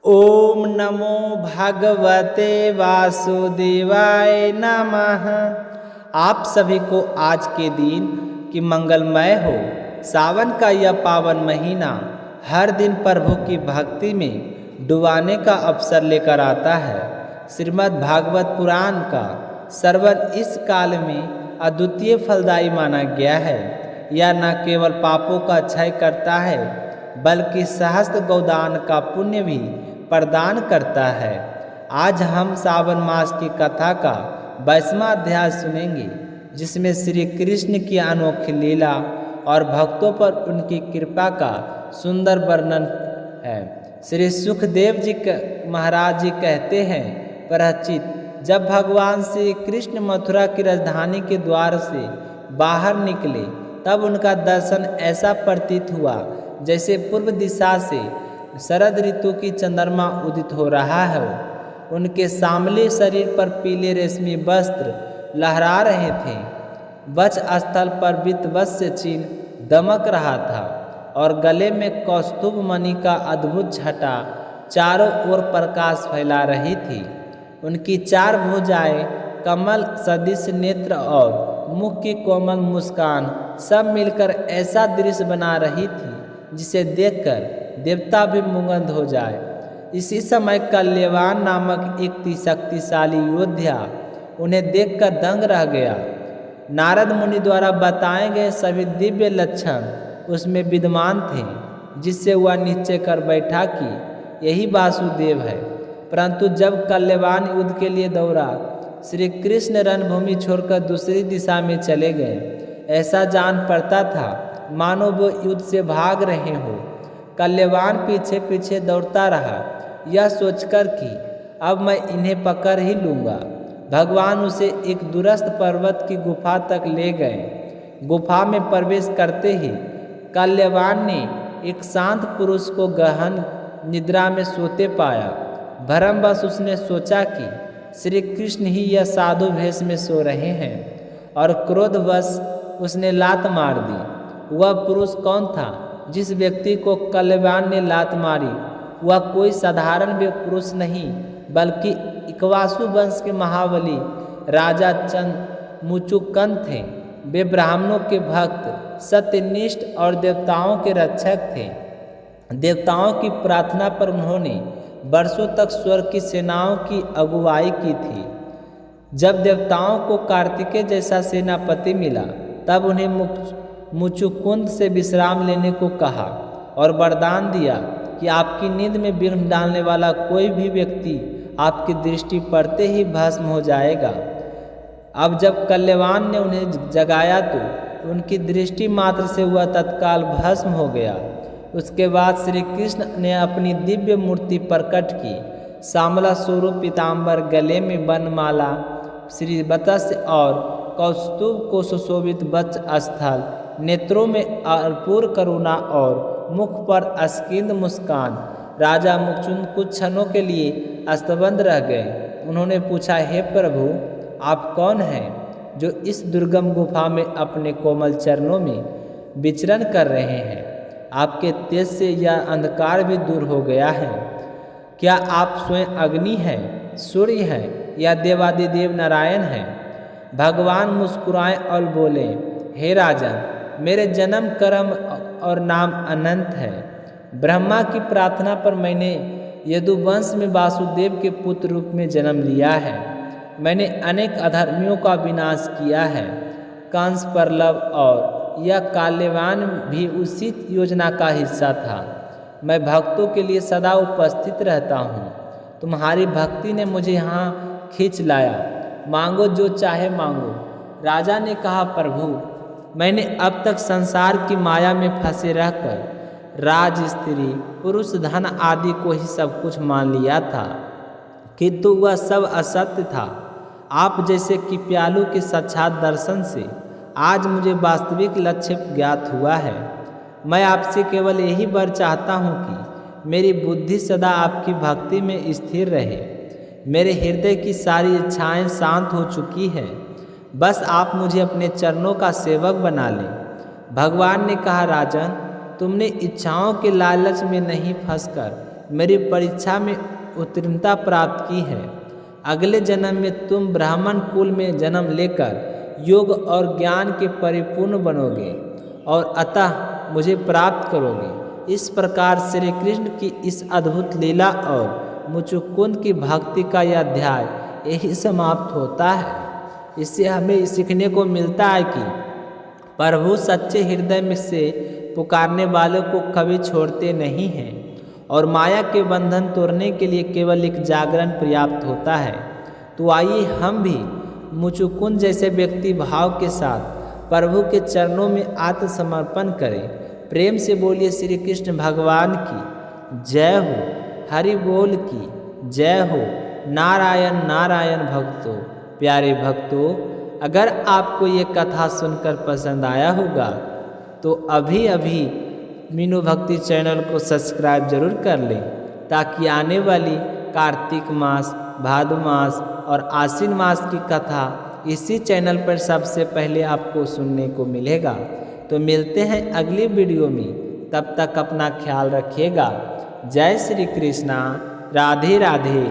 ओम नमो भगवते वासुदेवाय नमः। आप सभी को आज के दिन की मंगलमय हो। सावन का यह पावन महीना हर दिन प्रभु की भक्ति में डुबाने का अवसर लेकर आता है। श्रीमद् भागवत पुराण का श्रवण इस काल में अद्वितीय फलदायी माना गया है। यह न केवल पापों का क्षय करता है बल्कि सहस्त्र गौदान का पुण्य भी प्रदान करता है। आज हम सावन मास की कथा का 22वां अध्याय सुनेंगे, जिसमें श्री कृष्ण की अनोखी लीला और भक्तों पर उनकी कृपा का सुंदर वर्णन है। श्री सुखदेव जी महाराज जी कहते हैं, परीक्षित, जब भगवान श्री कृष्ण मथुरा की राजधानी के द्वार से बाहर निकले तब उनका दर्शन ऐसा प्रतीत हुआ जैसे पूर्व दिशा से शरद ऋतु की चंद्रमा उदित हो रहा है। उनके सामले शरीर पर पीले रेशमी वस्त्र लहरा रहे थे। वक्ष स्थल पर वितवस्य चिन्ह दमक रहा था और गले में कौस्तुभ मणि का अद्भुत छटा चारों ओर प्रकाश फैला रही थी। उनकी चार भुजाएं, कमल सदृश नेत्र और मुख की कोमल मुस्कान सब मिलकर ऐसा दृश्य बना रही थी जिसे देखकर देवता भी मुग्ध हो जाए। इसी समय कल्यवान नामक एक शक्तिशाली योद्धा उन्हें देखकर दंग रह गया। नारद मुनि द्वारा बताए गए सभी दिव्य लक्षण उसमें विद्यमान थे, जिससे वह निश्चय कर बैठा कि यही वासुदेव है। परंतु जब कल्यवान युद्ध के लिए दौड़ा, श्री कृष्ण रणभूमि छोड़कर दूसरी दिशा में चले गए। ऐसा जान पड़ता था मानो वो युद्ध से भाग रहे हो। कल्यवान पीछे पीछे दौड़ता रहा, यह सोचकर कि अब मैं इन्हें पकड़ ही लूँगा। भगवान उसे एक दूरस्थ पर्वत की गुफा तक ले गए। गुफा में प्रवेश करते ही कल्यवान ने एक शांत पुरुष को गहन निद्रा में सोते पाया। भ्रमवश उसने सोचा कि श्री कृष्ण ही यह साधु भेष में सो रहे हैं और क्रोधवश उसने लात मार दी। वह पुरुष कौन था जिस व्यक्ति को कल्यवान ने लात मारी? वह कोई साधारण पुरुष नहीं बल्कि इक्ष्वाकु वंश के महाबली राजा मुचुकुंद थे। वे ब्राह्मणों के भक्त, सत्यनिष्ठ और देवताओं के रक्षक थे। देवताओं की प्रार्थना पर उन्होंने वर्षों तक स्वर्ग की सेनाओं की अगुवाई की थी। जब देवताओं को कार्तिकेय जैसा सेनापति मिला तब उन्हें मुचुकुंद से विश्राम लेने को कहा और वरदान दिया कि आपकी नींद में विघ्न डालने वाला कोई भी व्यक्ति आपकी दृष्टि पड़ते ही भस्म हो जाएगा। अब जब कल्यवान ने उन्हें जगाया तो उनकी दृष्टि मात्र से वह तत्काल भस्म हो गया। उसके बाद श्री कृष्ण ने अपनी दिव्य मूर्ति प्रकट की। श्यामला स्वरूप पीताम्बर, गले में वनमाला, श्री वत्स और कौस्तुभ को सुशोभित वक्ष स्थल, नेत्रों में अपूर्व करुणा और मुख पर अस्किंद मुस्कान। राजा मुचुकुंद कुछ क्षणों के लिए स्तब्ध रह गए। उन्होंने पूछा, हे प्रभु, आप कौन हैं जो इस दुर्गम गुफा में अपने कोमल चरणों में विचरण कर रहे हैं? आपके तेज से यह अंधकार भी दूर हो गया है। क्या आप स्वयं अग्नि हैं, सूर्य हैं या देवादिदेव नारायण हैं? भगवान मुस्कुराए और बोले, हे राजन, मेरे जन्म कर्म और नाम अनंत है। ब्रह्मा की प्रार्थना पर मैंने यदुवंश में वासुदेव के पुत्र रूप में जन्म लिया है। मैंने अनेक अधर्मियों का विनाश किया है। कंस, प्रलव और यह कल्यवान भी उसी योजना का हिस्सा था। मैं भक्तों के लिए सदा उपस्थित रहता हूँ। तुम्हारी भक्ति ने मुझे यहाँ खींच लाया। मांगो जो चाहे मांगो। राजा ने कहा, प्रभु, मैंने अब तक संसार की माया में फंसे रहकर राज, स्त्री, पुरुष, धन आदि को ही सब कुछ मान लिया था, किंतु वह सब असत्य था। आप जैसे कृपालु के साक्षात दर्शन से आज मुझे वास्तविक लक्ष्य ज्ञात हुआ है। मैं आपसे केवल यही वर चाहता हूँ कि मेरी बुद्धि सदा आपकी भक्ति में स्थिर रहे। मेरे हृदय की सारी इच्छाएं शांत हो चुकी है। बस आप मुझे अपने चरणों का सेवक बना लें। भगवान ने कहा, राजन, तुमने इच्छाओं के लालच में नहीं फंसकर मेरी परीक्षा में उत्तीर्णता प्राप्त की है। अगले जन्म में तुम ब्राह्मण कुल में जन्म लेकर योग और ज्ञान के परिपूर्ण बनोगे और अतः मुझे प्राप्त करोगे। इस प्रकार श्री कृष्ण की इस अद्भुत लीला और मुचुकुंद की भक्ति का यह अध्याय यही समाप्त होता है। इससे हमें सीखने को मिलता है कि प्रभु सच्चे हृदय में से पुकारने वालों को कभी छोड़ते नहीं हैं और माया के बंधन तोड़ने के लिए केवल एक जागरण पर्याप्त होता है। तो आइए हम भी मुचुकुंद जैसे व्यक्ति भाव के साथ प्रभु के चरणों में आत्मसमर्पण करें। प्रेम से बोलिए श्री कृष्ण भगवान की जय हो, हरि बोल की जय हो। नारायण नारायण भक्तों, प्यारे भक्तों, अगर आपको ये कथा सुनकर पसंद आया होगा तो अभी अभी मीनू भक्ति चैनल को सब्सक्राइब जरूर कर लें, ताकि आने वाली कार्तिक मास, भादो मास और आश्विन मास की कथा इसी चैनल पर सबसे पहले आपको सुनने को मिलेगा। तो मिलते हैं अगली वीडियो में, तब तक अपना ख्याल रखिएगा। जय श्री कृष्णा, राधे राधे।